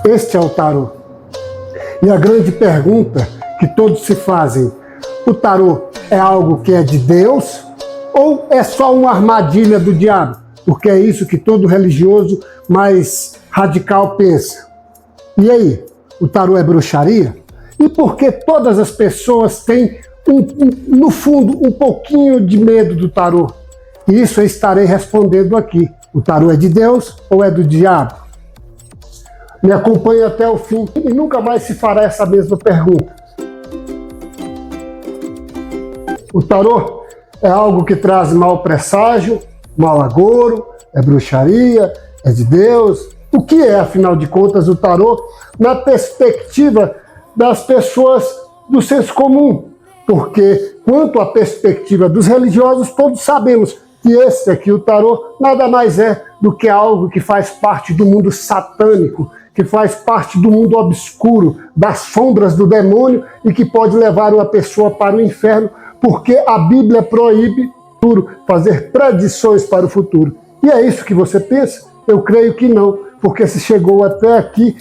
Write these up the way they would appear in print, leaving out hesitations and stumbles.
Este é o tarô. E a grande pergunta que todos se fazem: o tarô é algo que é de Deus ou é só uma armadilha do diabo? Porque é isso que todo religioso mais radical pensa. E aí, o tarô é bruxaria? E por que todas as pessoas têm, no fundo, um pouquinho de medo do tarô? E isso eu estarei respondendo aqui. O tarô é de Deus ou é do diabo? Me acompanhe até o fim e nunca mais se fará essa mesma pergunta. O tarô é algo que traz mau presságio, mau agouro, é bruxaria, é de Deus. O que é, afinal de contas, o tarô na perspectiva das pessoas do senso comum? Porque, quanto à perspectiva dos religiosos, todos sabemos que esse aqui, o tarô, nada mais é do que algo que faz parte do mundo satânico, que faz parte do mundo obscuro, das sombras do demônio e que pode levar uma pessoa para o inferno, porque a Bíblia proíbe fazer predições para o futuro. E é isso que você pensa? Eu creio que não, porque se chegou até aqui,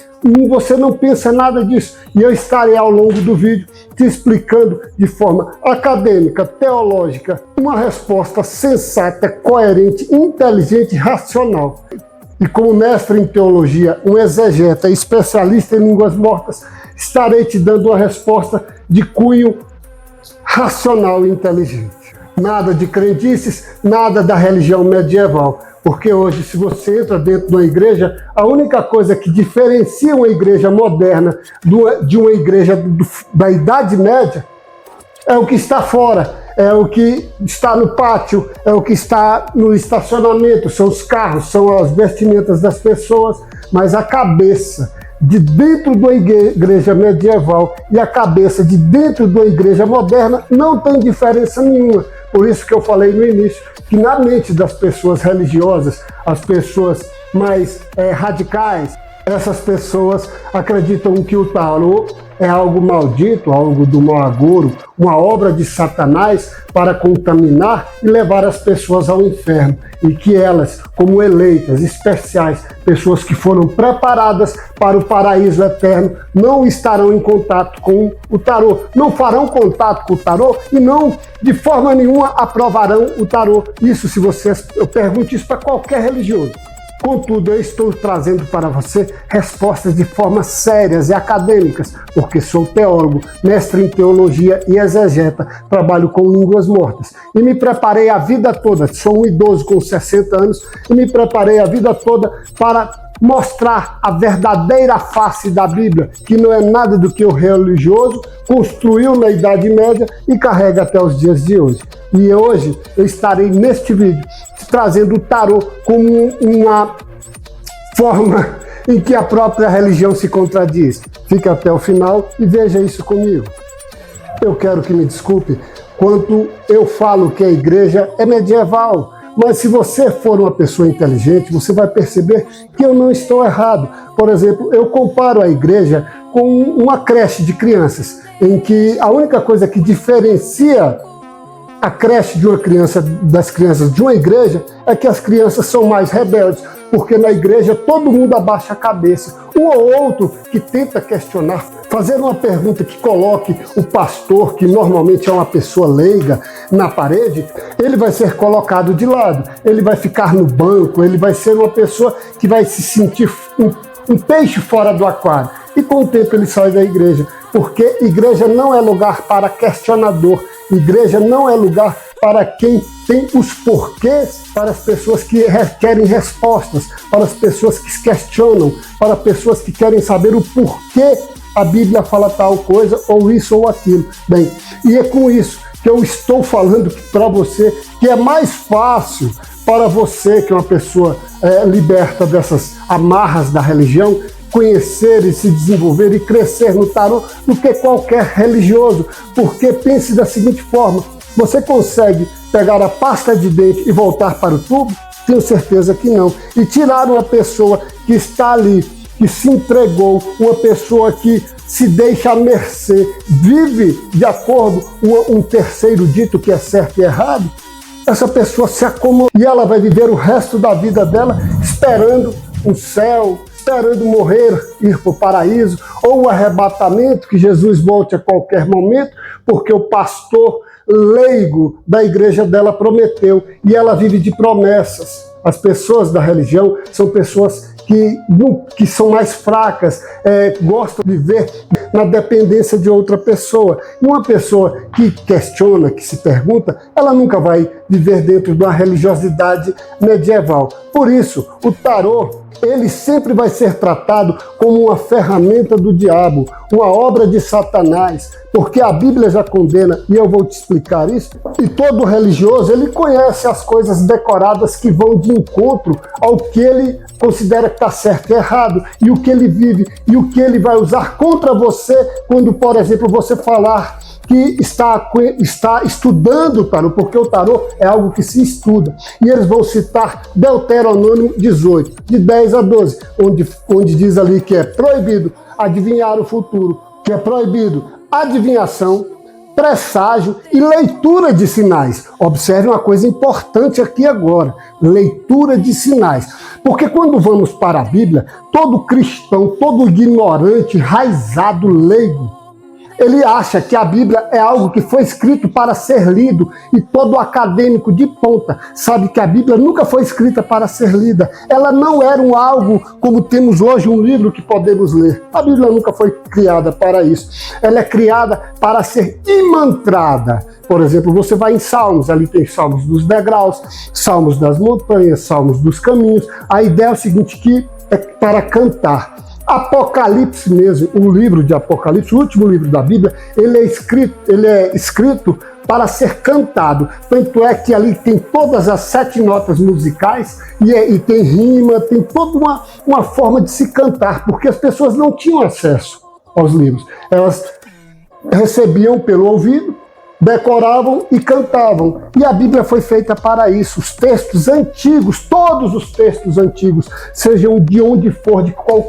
você não pensa nada disso. E eu estarei ao longo do vídeo te explicando de forma acadêmica, teológica, uma resposta sensata, coerente, inteligente e racional. E como mestre em teologia, um exegeta, especialista em línguas mortas, estarei te dando uma resposta de cunho racional e inteligente. Nada de crendices, nada da religião medieval. Porque hoje, se você entra dentro de uma igreja, a única coisa que diferencia uma igreja moderna de uma igreja da Idade Média é o que está fora, é o que está no pátio, é o que está no estacionamento, são os carros, são as vestimentas das pessoas, mas a cabeça de dentro da igreja medieval e a cabeça de dentro da igreja moderna não tem diferença nenhuma. Por isso que eu falei no início que na mente das pessoas religiosas, as pessoas mais radicais, essas pessoas acreditam que o tarô é algo maldito, algo do mau agouro, uma obra de Satanás para contaminar e levar as pessoas ao inferno. E que elas, como eleitas, especiais, pessoas que foram preparadas para o paraíso eterno, não estarão em contato com o tarô, não farão contato com o tarô e não, de forma nenhuma, aprovarão o tarô. Isso, eu pergunto isso para qualquer religioso. Contudo, eu estou trazendo para você respostas de forma sérias e acadêmicas, porque sou teólogo, mestre em teologia e exegeta, trabalho com línguas mortas. E me preparei a vida toda, sou um idoso com 60 anos, e me preparei a vida toda para mostrar a verdadeira face da Bíblia, que não é nada do que o religioso construiu na Idade Média e carrega até os dias de hoje. E hoje eu estarei neste vídeo trazendo o tarô como uma forma em que a própria religião se contradiz. Fique até o final e veja isso comigo. Eu quero que me desculpe quando eu falo que a igreja é medieval, mas se você for uma pessoa inteligente, você vai perceber que eu não estou errado. Por exemplo, eu comparo a igreja com uma creche de crianças, em que a única coisa que diferencia a creche de uma criança das crianças de uma igreja é que as crianças são mais rebeldes, porque na igreja todo mundo abaixa a cabeça. Um ou outro que tenta questionar, fazer uma pergunta que coloque o pastor, que normalmente é uma pessoa leiga, na parede, ele vai ser colocado de lado, ele vai ficar no banco, ele vai ser uma pessoa que vai se sentir um peixe fora do aquário. E com o tempo ele sai da igreja, porque igreja não é lugar para questionador, igreja não é lugar para quem tem os porquês, para as pessoas que querem respostas, para as pessoas que se questionam, para pessoas que querem saber o porquê a Bíblia fala tal coisa, ou isso ou aquilo. Bem, e é com isso que eu estou falando para você que é mais fácil para você, que é uma pessoa liberta dessas amarras da religião, conhecer e se desenvolver e crescer no tarô do que qualquer religioso, porque pense da seguinte forma: você consegue pegar a pasta de dente e voltar para o tubo? Tenho certeza que não. E tirar uma pessoa que está ali, que se entregou, uma pessoa que se deixa à mercê, vive de acordo com um terceiro dito que é certo e errado, essa pessoa se acomoda e ela vai viver o resto da vida dela esperando um céu, esperando morrer, ir para o paraíso, ou o arrebatamento, que Jesus volte a qualquer momento, porque o pastor leigo da igreja dela prometeu, e ela vive de promessas. As pessoas da religião são pessoas que são mais fracas, gostam de viver na dependência de outra pessoa. E uma pessoa que questiona, que se pergunta, ela nunca vai viver dentro de uma religiosidade medieval. Por isso, o tarô, ele sempre vai ser tratado como uma ferramenta do diabo, uma obra de Satanás, porque a Bíblia já condena, e eu vou te explicar isso. E todo religioso, ele conhece as coisas decoradas que vão de encontro ao que ele considera que está certo e errado, e o que ele vive, e o que ele vai usar contra você quando, por exemplo, você falar que está estudando o tarô, porque o tarô é algo que se estuda. E eles vão citar Deuteronômio 18, de 10 a 12, onde diz ali que é proibido adivinhar o futuro, que é proibido adivinhação, presságio e leitura de sinais. Observe uma coisa importante aqui agora, leitura de sinais. Porque quando vamos para a Bíblia, todo cristão, todo ignorante, raizado, leigo, ele acha que a Bíblia é algo que foi escrito para ser lido, e todo acadêmico de ponta sabe que a Bíblia nunca foi escrita para ser lida. Ela não era algo como temos hoje, um livro que podemos ler. A Bíblia nunca foi criada para isso. Ela é criada para ser imantrada. Por exemplo, você vai em Salmos, ali tem Salmos dos degraus, Salmos das montanhas, Salmos dos caminhos. A ideia é o seguinte, que é para cantar. Apocalipse mesmo, o livro de Apocalipse, o último livro da Bíblia, ele é escrito para ser cantado. Tanto é que ali tem todas as 7 notas musicais e tem rima, tem toda uma forma de se cantar, porque as pessoas não tinham acesso aos livros. Elas recebiam pelo ouvido, decoravam e cantavam. E a Bíblia foi feita para isso. Os textos antigos, todos os textos antigos, sejam de onde for, de qual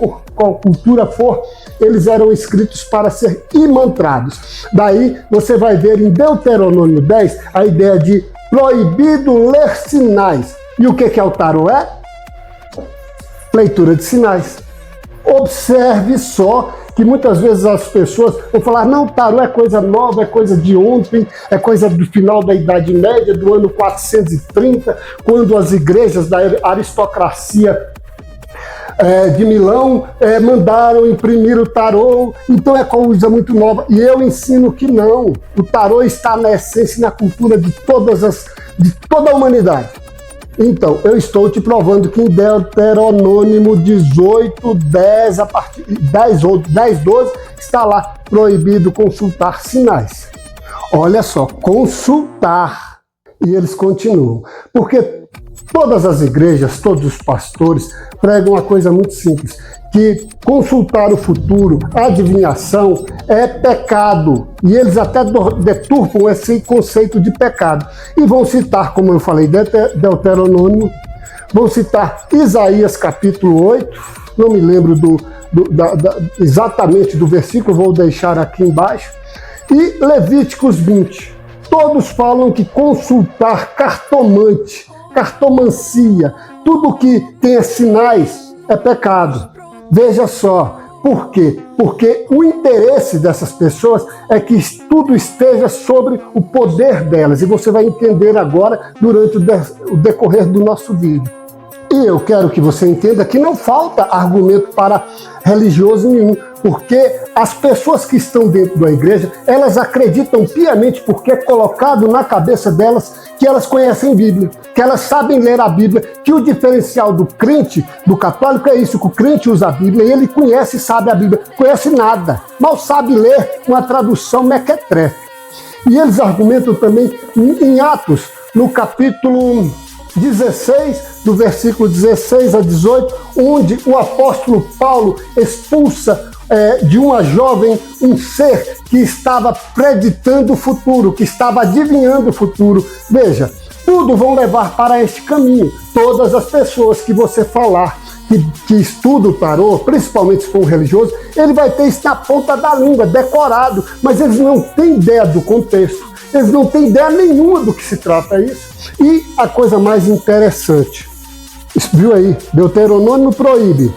cultura for, eles eram escritos para ser imantrados. Daí você vai ver em Deuteronômio 10 a ideia de proibido ler sinais. E o que é o tarô? Leitura de sinais. Observe só que muitas vezes as pessoas vão falar, não, tarô é coisa nova, é coisa de ontem, é coisa do final da Idade Média, do ano 430, quando as igrejas da aristocracia de Milão mandaram imprimir o tarô, então é coisa muito nova. E eu ensino que não, o tarô está na essência e na cultura de toda a humanidade. Então, eu estou te provando que em Deuteronômio 18, 10, a partir 10, 12, está lá, proibido consultar sinais. Olha só, consultar. E eles continuam. Porque todas as igrejas, todos os pastores pregam uma coisa muito simples, que consultar o futuro, adivinhação, é pecado. E eles até deturpam esse conceito de pecado. E vão citar, como eu falei, Deuteronômio, vão citar Isaías capítulo 8, não me lembro exatamente do versículo, vou deixar aqui embaixo, e Levíticos 20. Todos falam que consultar cartomante, cartomancia, tudo que tenha sinais é pecado. Veja só, por quê? Porque o interesse dessas pessoas é que tudo esteja sobre o poder delas, e você vai entender agora durante o decorrer do nosso vídeo. E eu quero que você entenda que não falta argumento para religioso nenhum, porque as pessoas que estão dentro da igreja, elas acreditam piamente, porque é colocado na cabeça delas que elas conhecem a Bíblia, que elas sabem ler a Bíblia, que o diferencial do crente, do católico é isso, que o crente usa a Bíblia e ele conhece e sabe a Bíblia, conhece nada, mal sabe ler uma tradução mequetrefe. E eles argumentam também em Atos, no capítulo 16, do versículo 16 a 18, onde o apóstolo Paulo expulsa de uma jovem um ser que estava preditando o futuro, que estava adivinhando o futuro. Veja, tudo vão levar para este caminho. Todas as pessoas que você falar que estuda o tarô, principalmente se for um religioso, ele vai ter isso na ponta da língua, decorado, mas eles não têm ideia do contexto. Eles não têm ideia nenhuma do que se trata isso. E a coisa mais interessante, viu aí, Deuteronômio proíbe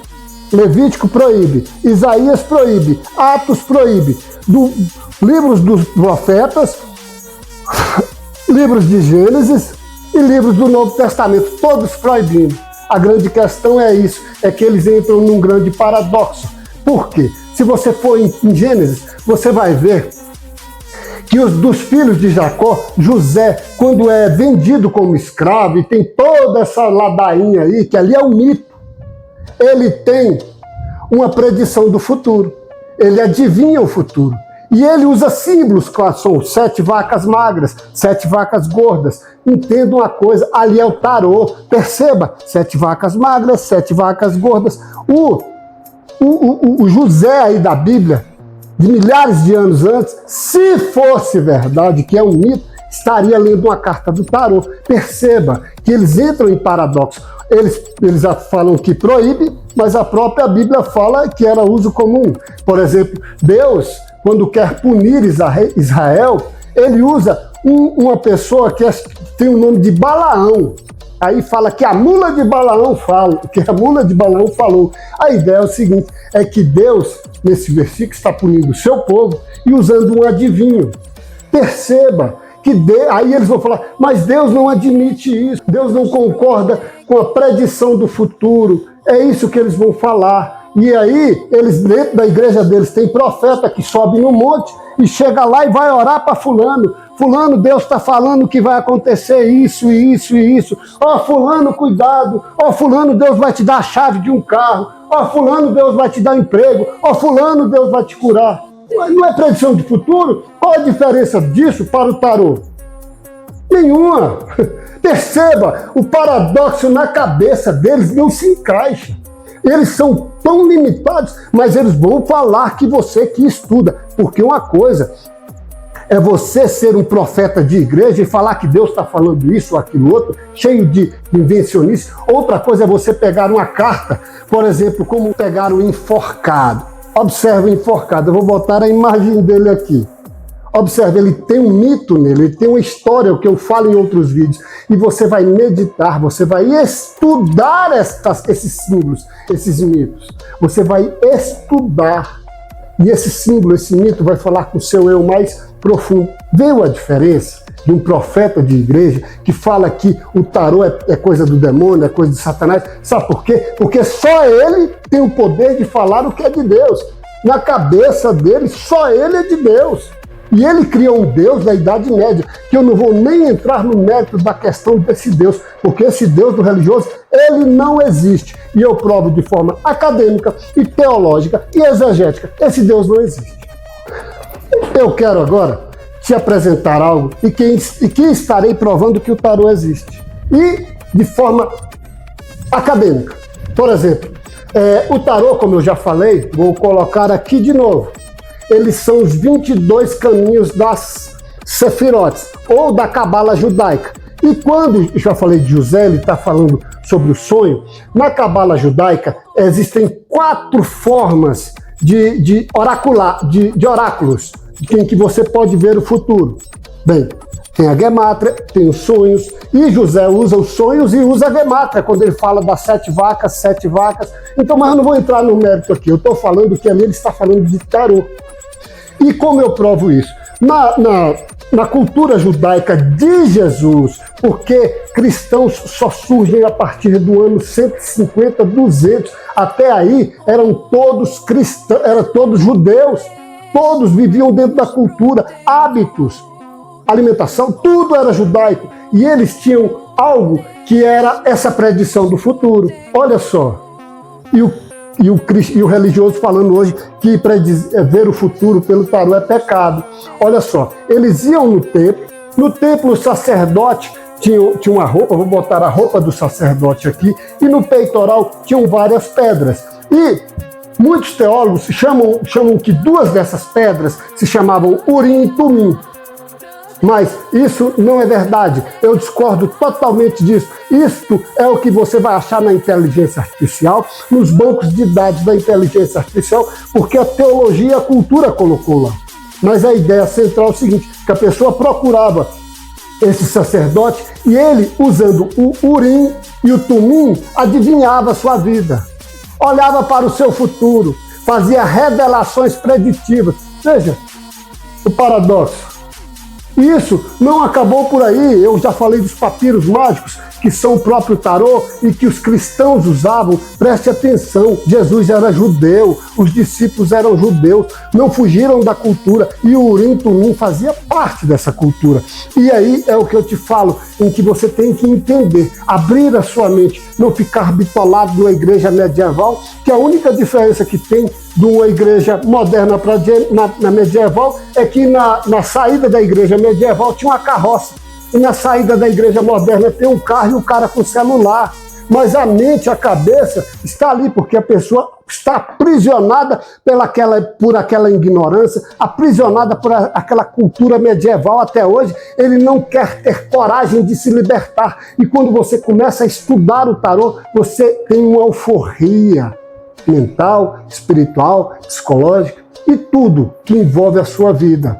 Levítico proíbe, Isaías proíbe, Atos proíbe, livros dos profetas, livros de Gênesis e livros do Novo Testamento, todos proibindo. A grande questão é isso, é que eles entram num grande paradoxo. Por quê? Se você for em Gênesis, você vai ver que dos filhos de Jacó, José, quando é vendido como escravo, e tem toda essa ladainha aí, que ali é um mito, ele tem uma predição do futuro, ele adivinha o futuro. E ele usa símbolos, que são 7 vacas magras, 7 vacas gordas. Entenda uma coisa, ali é o tarô. Perceba, 7 vacas magras, 7 vacas gordas. O José aí da Bíblia, de milhares de anos antes, se fosse verdade, que é um mito, estaria lendo uma carta do tarô. Perceba que eles entram em paradoxo. Eles falam que proíbe, mas a própria Bíblia fala que era uso comum. Por exemplo, Deus, quando quer punir Israel, ele usa uma pessoa que tem o nome de Balaão. Aí fala que a mula de Balaão falou. A ideia é o seguinte, é que Deus, nesse versículo, está punindo o seu povo e usando um adivinho. Perceba que aí eles vão falar, mas Deus não admite isso, Deus não concorda com a predição do futuro. É isso que eles vão falar. E aí, eles dentro da igreja deles tem profeta que sobe no monte e chega lá e vai orar para fulano. Fulano, Deus está falando que vai acontecer isso e isso e isso. Ó, fulano, cuidado. Ó, fulano, Deus vai te dar a chave de um carro. Ó, fulano, Deus vai te dar emprego. Ó, fulano, Deus vai te curar. Não é predição de futuro? Qual a diferença disso para o tarô? Nenhuma. Perceba, o paradoxo na cabeça deles não se encaixa. Eles são tão limitados, mas eles vão falar que você que estuda. Porque uma coisa é você ser um profeta de igreja e falar que Deus está falando isso ou aquilo outro, cheio de invencionice. Outra coisa é você pegar uma carta, por exemplo, como pegar o enforcado. Observe o enforcado, eu vou botar a imagem dele aqui. Observe, ele tem um mito nele, ele tem uma história, o que eu falo em outros vídeos. E você vai meditar, você vai estudar esses símbolos, esses mitos. Você vai estudar. E esse símbolo, esse mito vai falar com o seu eu mais profundo. Viu a diferença de um profeta de igreja que fala que o tarô é coisa do demônio, é coisa de Satanás? Sabe por quê? Porque só ele tem o poder de falar o que é de Deus. Na cabeça dele, só ele é de Deus. E ele criou um Deus da Idade Média, que eu não vou nem entrar no mérito da questão desse Deus, porque esse Deus do religioso, ele não existe. E eu provo de forma acadêmica e teológica e exegética, esse Deus não existe. Eu quero agora te apresentar algo e que estarei provando que o tarô existe. E de forma acadêmica. Por exemplo, o tarô, como eu já falei, vou colocar aqui de novo. Eles são os 22 caminhos das Sefirotes, ou da Cabala judaica. E quando, já falei de José, ele está falando sobre o sonho, na Cabala judaica existem 4 formas de oráculos, em que você pode ver o futuro. Bem, tem a Gemátria, tem os sonhos, e José usa os sonhos e usa a Gemátria, quando ele fala das 7 vacas. Então, mas eu não vou entrar no mérito aqui, eu estou falando que ali ele está falando de tarô. E como eu provo isso? Na cultura judaica de Jesus, porque cristãos só surgem a partir do ano 150, 200, até aí eram todos cristãos, eram todos judeus, todos viviam dentro da cultura, hábitos, alimentação, tudo era judaico. E eles tinham algo que era essa predição do futuro. Olha só, e o religioso falando hoje que ver o futuro pelo tarô é pecado. Olha só, eles iam no templo o sacerdote tinha uma roupa, vou botar a roupa do sacerdote aqui, e no peitoral tinham várias pedras. E muitos teólogos chamam que 2 dessas pedras se chamavam Urim e Tumim. Mas isso não é verdade, eu discordo totalmente disso. Isto é o que você vai achar na inteligência artificial, nos bancos de dados da inteligência artificial, porque a teologia e a cultura colocou lá. Mas a ideia central é o seguinte, que a pessoa procurava esse sacerdote e ele, usando o Urim e o Tumim, adivinhava a sua vida. olhava para o seu futuro, fazia revelações preditivas. Veja o paradoxo. Isso não acabou por aí. Eu já falei dos papiros mágicos, que são o próprio tarô e que os cristãos usavam. Preste atenção, Jesus era judeu, os discípulos eram judeus, não fugiram da cultura, e o Urim Tumim fazia parte dessa cultura. E aí é o que eu te falo, em que você tem que entender, abrir a sua mente, não ficar bitolado numa igreja medieval, que a única diferença que tem de uma igreja moderna para na medieval é que na saída da igreja medieval tinha uma carroça, e na saída da igreja moderna tem um carro e o cara com celular. Mas a mente, a cabeça está ali, porque a pessoa está aprisionada por aquela ignorância, aprisionada por aquela cultura medieval até hoje. Ele não quer ter coragem de se libertar. E quando você começa a estudar o tarô, você tem uma euforia mental, espiritual, psicológica e tudo que envolve a sua vida.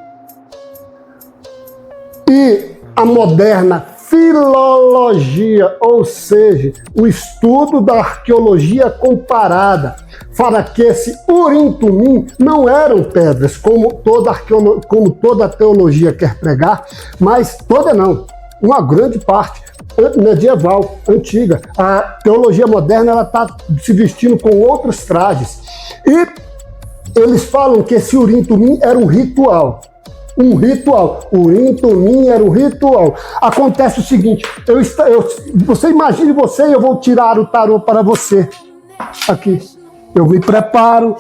E a moderna filologia, ou seja, o estudo da arqueologia comparada, fala que esse Urim Tumim não eram pedras, como toda a teologia quer pregar, mas toda não, uma grande parte medieval, antiga. A teologia moderna ela está se vestindo com outros trajes. E eles falam que esse Urim Tumim era um ritual. Um ritual. O Urim Tumim era um ritual. Acontece o seguinte, você imagine você e eu vou tirar o tarô para você. Aqui. Eu me preparo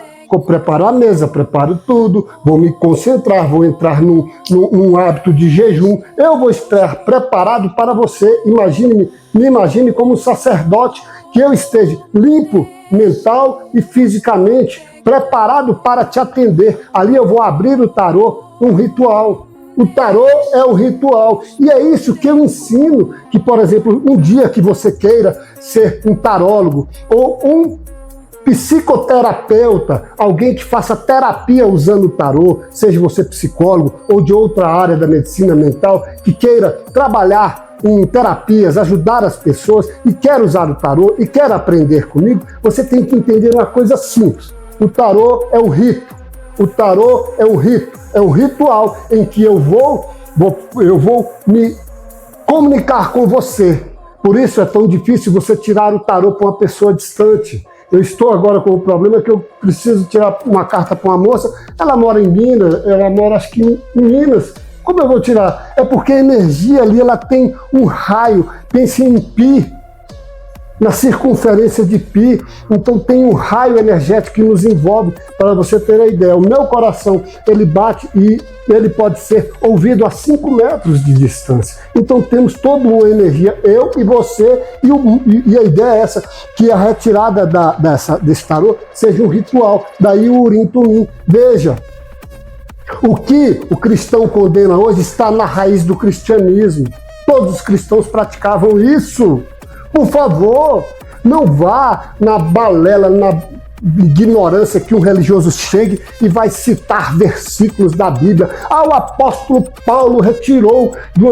a mesa, preparo tudo, vou me concentrar, vou entrar num hábito de jejum. Eu vou estar preparado para você. Me imagine como um sacerdote, que eu esteja limpo, mental e fisicamente, preparado para te atender. Ali eu vou abrir o tarô, um ritual. O tarô é o ritual. E é isso que eu ensino, que, por exemplo, um dia que você queira ser um tarólogo ou um psicoterapeuta, alguém que faça terapia usando o tarô, seja você psicólogo ou de outra área da medicina mental, que queira trabalhar em terapias, ajudar as pessoas e quer usar o tarô e quer aprender comigo, você tem que entender uma coisa simples. O tarô é um rito. O tarô é um rito, é um ritual em que eu vou me comunicar com você. Por isso é tão difícil você tirar o tarô para uma pessoa distante. Eu estou agora com o problema que eu preciso tirar uma carta para uma moça, ela mora em Minas, ela mora acho que em Minas. Como eu vou tirar? É porque a energia ali ela tem um raio, pense em pi, na circunferência de pi, então tem um raio energético que nos envolve, para você ter a ideia. O meu coração, ele bate e ele pode ser ouvido a 5 metros de distância. Então temos toda uma energia, eu e você, e a ideia é essa, que a retirada desse tarô seja um ritual, daí o Urim Tumim. Veja, o que o cristão condena hoje está na raiz do cristianismo. Todos os cristãos praticavam isso. Por favor, não vá na balela, na ignorância que um religioso chegue e vai citar versículos da Bíblia. Ah, o apóstolo Paulo retirou de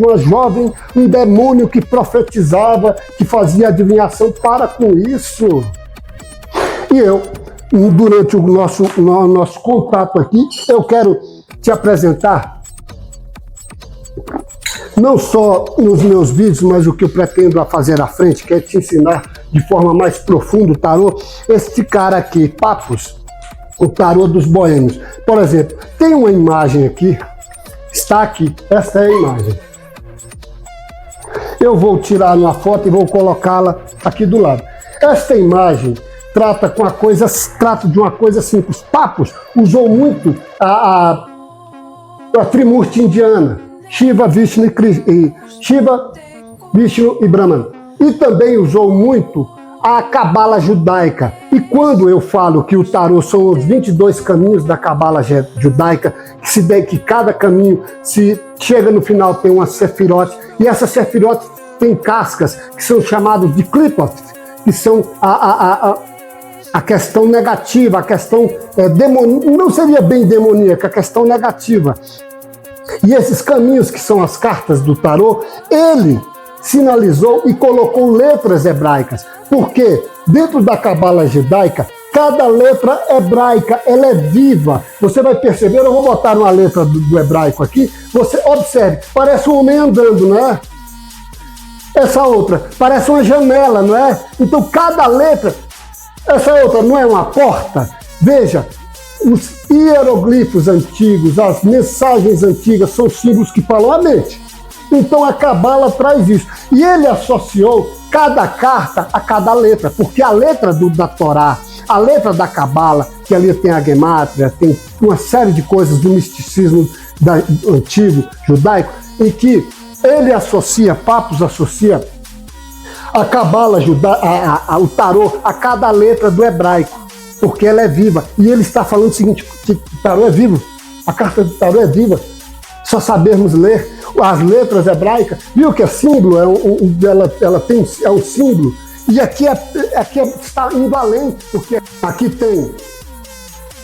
uma jovem um demônio que profetizava, que fazia adivinhação. Para com isso. E eu, durante o nosso contato aqui, eu quero te apresentar não só nos meus vídeos, mas o que eu pretendo fazer à frente, que é te ensinar de forma mais profunda o tarô. Este cara aqui, Papos, o tarô dos boêmios. Por exemplo, tem uma imagem aqui, está aqui, esta é a imagem. Eu vou tirar uma foto e vou colocá-la aqui do lado. Esta imagem trata de uma coisa simples. Papos usou muito a Trimurti indiana, Shiva, Vishnu e Brahman. E também usou muito a Cabala judaica. E quando eu falo que o tarô são os 22 caminhos da Cabala judaica, que cada caminho, se chega no final, tem uma sefirote, e essas sefirotes têm cascas, que são chamados de klipot, que são a questão negativa, a questão não seria bem demoníaca, a questão negativa. E esses caminhos, que são as cartas do tarô, ele sinalizou e colocou letras hebraicas. Porque dentro da cabala judaica, cada letra hebraica, ela é viva. Você vai perceber, eu vou botar uma letra do hebraico aqui, você observe, parece um homem andando, não é? Essa outra, parece uma janela, não é? Então cada letra, essa outra não é uma porta? Veja, os hieroglifos antigos, as mensagens antigas são símbolos que falam a mente. Então a cabala traz isso. E ele associou cada carta a cada letra, porque a letra da Torá, a letra da cabala, que ali tem a gemátria, tem uma série de coisas do misticismo antigo judaico, em que ele associa, Pappos associa a cabala, o tarô, a cada letra do hebraico, porque ela é viva. E ele está falando o seguinte, que o tarô é vivo, a carta do tarô é viva, só sabermos ler as letras hebraicas. Viu que é símbolo, é um símbolo, e aqui está indo além, porque aqui tem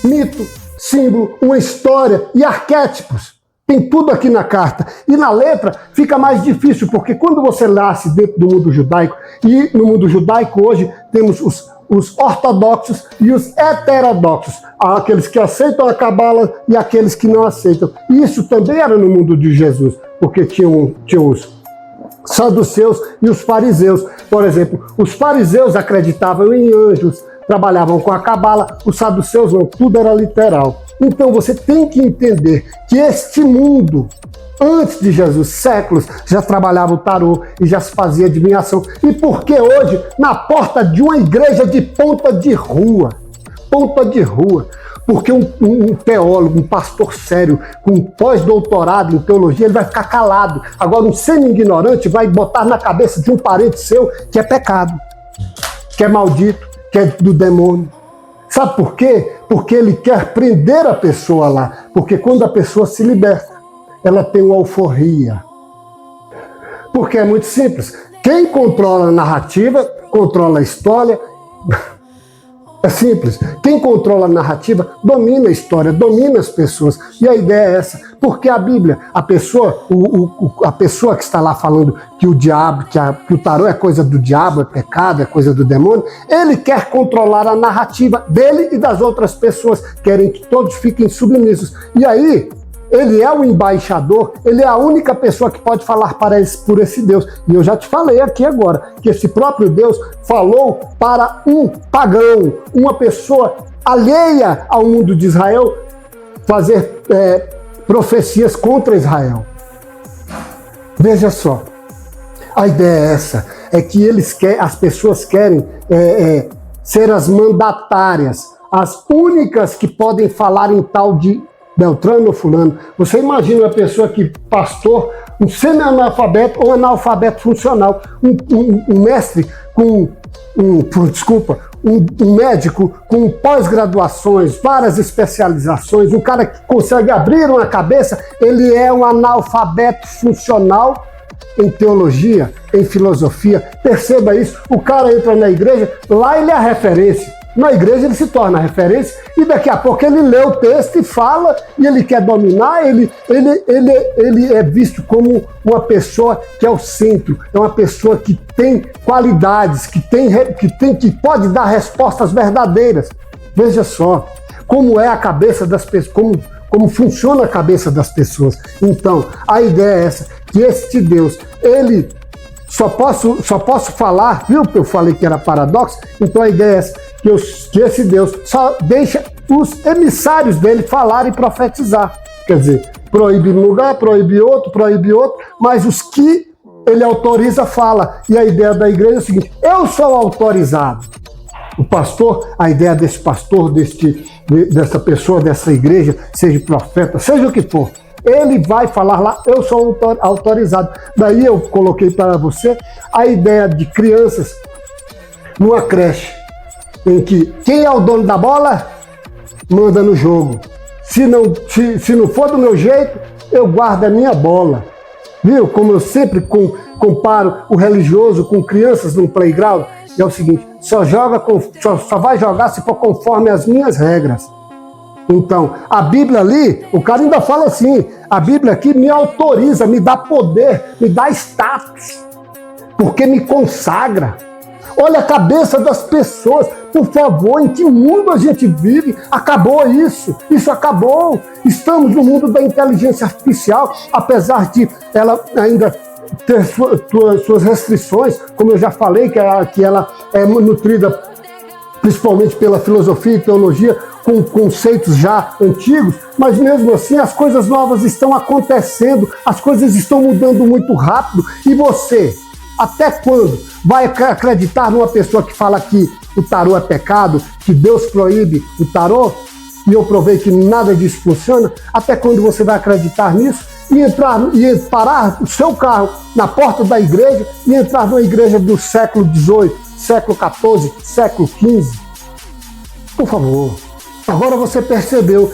mito, símbolo, uma história e arquétipos. Tem tudo aqui na carta. E na letra fica mais difícil, porque quando você nasce dentro do mundo judaico, e no mundo judaico hoje temos os ortodoxos e os heterodoxos, aqueles que aceitam a cabala e aqueles que não aceitam. E isso também era no mundo de Jesus, porque tinham os saduceus e os fariseus. Por exemplo, os fariseus acreditavam em anjos, trabalhavam com a cabala, os saduceus não, tudo era literal. Então você tem que entender que este mundo, antes de Jesus, séculos, já trabalhava o tarô e já se fazia adivinhação. E por que hoje, na porta de uma igreja de ponta de rua, porque um teólogo, um pastor sério, com pós-doutorado em teologia, ele vai ficar calado. Agora um semi-ignorante vai botar na cabeça de um parente seu que é pecado, que é maldito, que é do demônio. Sabe por quê? Porque ele quer prender a pessoa lá. Porque quando a pessoa se liberta, ela tem uma euforia. Porque é muito simples. Quem controla a narrativa, controla a história. É simples. Quem controla a narrativa, domina a história, domina as pessoas. E a ideia é essa. Porque a Bíblia, a pessoa que está lá falando que o diabo, que o tarô é coisa do diabo, é pecado, é coisa do demônio, ele quer controlar a narrativa dele e das outras pessoas. Querem que todos fiquem submissos. E aí, ele é o embaixador, ele é a única pessoa que pode falar por esse Deus. E eu já te falei aqui agora, que esse próprio Deus falou para um pagão, uma pessoa alheia ao mundo de Israel, fazer profecias contra Israel. Veja só, a ideia é essa, é que as pessoas querem ser as mandatárias, as únicas que podem falar em tal de Beltrano ou fulano. Você imagina uma pessoa que, pastor, um semi-analfabeto ou analfabeto funcional, um mestre com um médico com pós-graduações, várias especializações, um cara que consegue abrir uma cabeça, ele é um analfabeto funcional em teologia, em filosofia. Perceba isso, o cara entra na igreja, lá ele é a referência. Na igreja ele se torna referência e daqui a pouco ele lê o texto e fala e ele quer dominar, ele é visto como uma pessoa que é o centro, é uma pessoa que tem qualidades, que pode dar respostas verdadeiras. Veja só como é a cabeça das pessoas, como funciona a cabeça das pessoas. Então, a ideia é essa, que este Deus, ele só posso falar, viu que eu falei que era paradoxo? Então a ideia é essa, que esse Deus só deixa os emissários dele falar e profetizar. Quer dizer, proíbe um lugar, proíbe outro, mas os que ele autoriza, fala. E a ideia da igreja é o seguinte, eu sou autorizado. O pastor, a ideia desse pastor, dessa pessoa, dessa igreja, seja profeta, seja o que for, ele vai falar lá, eu sou autorizado. Daí eu coloquei para você a ideia de crianças numa creche, em que quem é o dono da bola, manda no jogo. Se não for do meu jeito, eu guardo a minha bola. Viu? Como eu sempre comparo o religioso com crianças no playground, é o seguinte, só vai jogar se for conforme as minhas regras. Então, a Bíblia ali, o cara ainda fala assim, a Bíblia aqui me autoriza, me dá poder, me dá status, porque me consagra. Olha a cabeça das pessoas. Por favor, em que mundo a gente vive? Acabou isso. Isso acabou. Estamos no mundo da inteligência artificial, apesar de ela ainda ter suas restrições, como eu já falei, que ela é nutrida principalmente pela filosofia e teologia, com conceitos já antigos, mas mesmo assim as coisas novas estão acontecendo, as coisas estão mudando muito rápido, e você, até quando vai acreditar numa pessoa que fala que o tarô é pecado, que Deus proíbe o tarô, e eu provei que nada disso funciona? Até quando você vai acreditar nisso e parar o seu carro na porta da igreja e entrar numa igreja do século XVIII, século XIV, século XV? Por favor. Agora você percebeu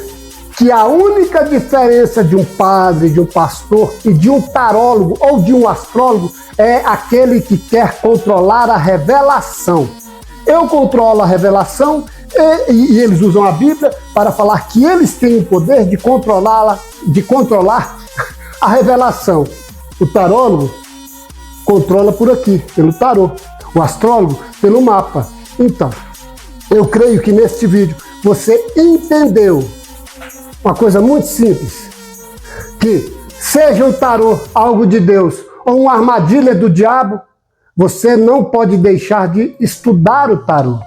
que a única diferença de um padre, de um pastor e de um tarólogo ou de um astrólogo é aquele que quer controlar a revelação. Eu controlo a revelação e eles usam a Bíblia para falar que eles têm o poder de controlar a revelação. O tarólogo controla por aqui, pelo tarô. O astrólogo, pelo mapa. Então, eu creio que neste vídeo você entendeu uma coisa muito simples, que seja o tarô algo de Deus ou uma armadilha do diabo, você não pode deixar de estudar o tarô.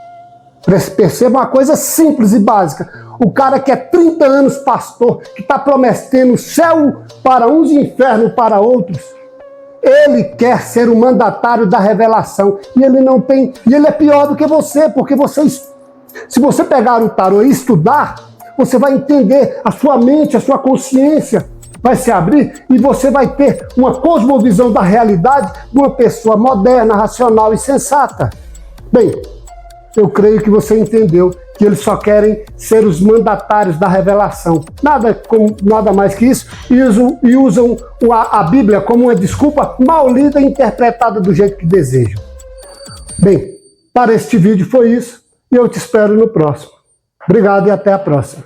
Perceba uma coisa simples e básica. O cara que é 30 anos pastor, que está prometendo céu para uns e inferno para outros, ele quer ser o mandatário da revelação. E ele não tem. E ele é pior do que você, porque se você pegar o tarô e estudar, você vai entender, a sua mente, a sua consciência vai se abrir e você vai ter uma cosmovisão da realidade de uma pessoa moderna, racional e sensata. Bem, eu creio que você entendeu que eles só querem ser os mandatários da revelação. Nada mais que isso. E usam a Bíblia como uma desculpa mal lida e interpretada do jeito que desejam. Bem, para este vídeo foi isso. E eu te espero no próximo. Obrigado e até a próxima.